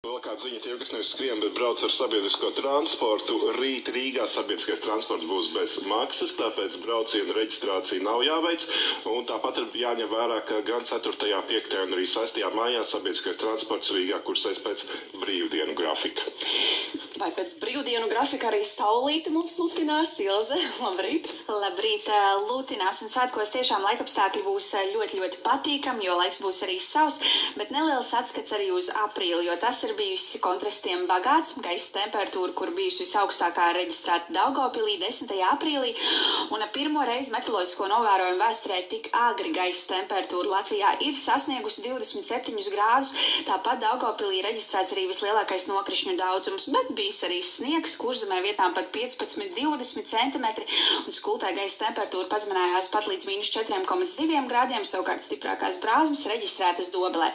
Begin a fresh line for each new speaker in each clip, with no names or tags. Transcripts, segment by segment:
Vēl kāda ziņa tie, kas nevis skrien, bet brauc ar sabiedrisko transportu. Rīt Rīgā sabiedriskais transports būs bez maksas, tāpēc braucienu reģistrācija nav jāveic. Un tāpat ir jāņem vērā, ka gan 4., 5. un arī 6. maijā sabiedriskais transports Rīgā kursēs pēc brīvdienu grafika.
Vai pēc brīvdienu grafika arī saulīte mums lutinās? Ilze, labrīt!
Labrīt, lutinās un svētkos tiešām laikapstākļi būs ļoti patīkami, jo laiks būs arī savs, bet neliels atskats arī uz aprīli, jo tas ir bijusi kontrastiem bagāts. Gaisa temperatūra, kur bijusi visaugstākā reģistrēta Daugavpilī 10. aprīlī, un pirmo reizi meteoroloģisko novērojumu vēsturē tik agri gaisa temperatūra Latvijā ir sasniegusi 27 grādus. Tāpat Daugavpilī reģistrēts arī vislielākais nokrišņu daudzums, bet bijis arī sniegs, Kurzemē vietām pat 15–20 centimetri, un skultē gaisa temperatūra pazeminājās pat līdz -4,2 grādiem, savukārt stiprākās brāzmas reģistrētas Dobelē.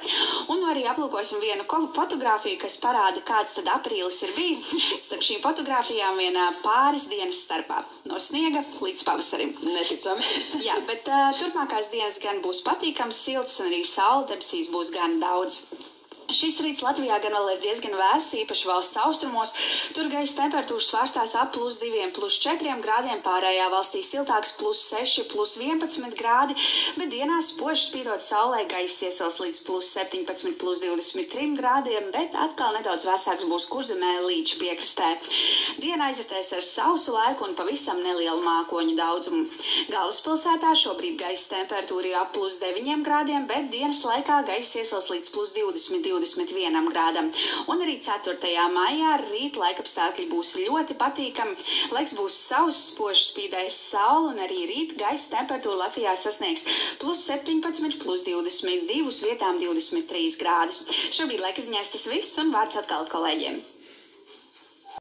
Un arī aplūkosim vienu fotogrāfiju, kas parāda, kāds tad aprīlis ir bijis. Starp šīm fotogrāfijām vien pāris dienas starpā, no sniega līdz pavasarim.
Neticami.
Jā, bet turpmākās dienas gan būs patīkams, silts, un arī saule debesīs būs gan daudz. Šis rīts Latvijā gan vēl ir diezgan vēss, īpaši valsts austrumos. Tur gaisa temperatūras svārstās ap +2, +4 grādiem, pārējā valstī siltāks +6, +11 grādi, bet dienās spoži spīdot saulē gaisa iesals līdz +17, +23 grādiem, bet atkal nedaudz vēsāks būs Kurzemē līča piekrastē. Diena aizritēs ar sausu laiku un pavisam nelielu mākoņu daudzumu. Galvaspilsētā šobrīd gaisa temperatūra ir ap +9 grādiem, bet dienas laikā gaisa iesals līdz +21 grādam. Un arī 4. maijā rīt laikapstākļi būs ļoti patīkami. Laiks būs sauss, spoži spīdēs saule, un arī rīt gaisa temperatūra Latvijā sasniegs +17, +22, vietām 23 grādus. Šobrīd laika ziņās tas viss, un vārds atkal kolēģiem.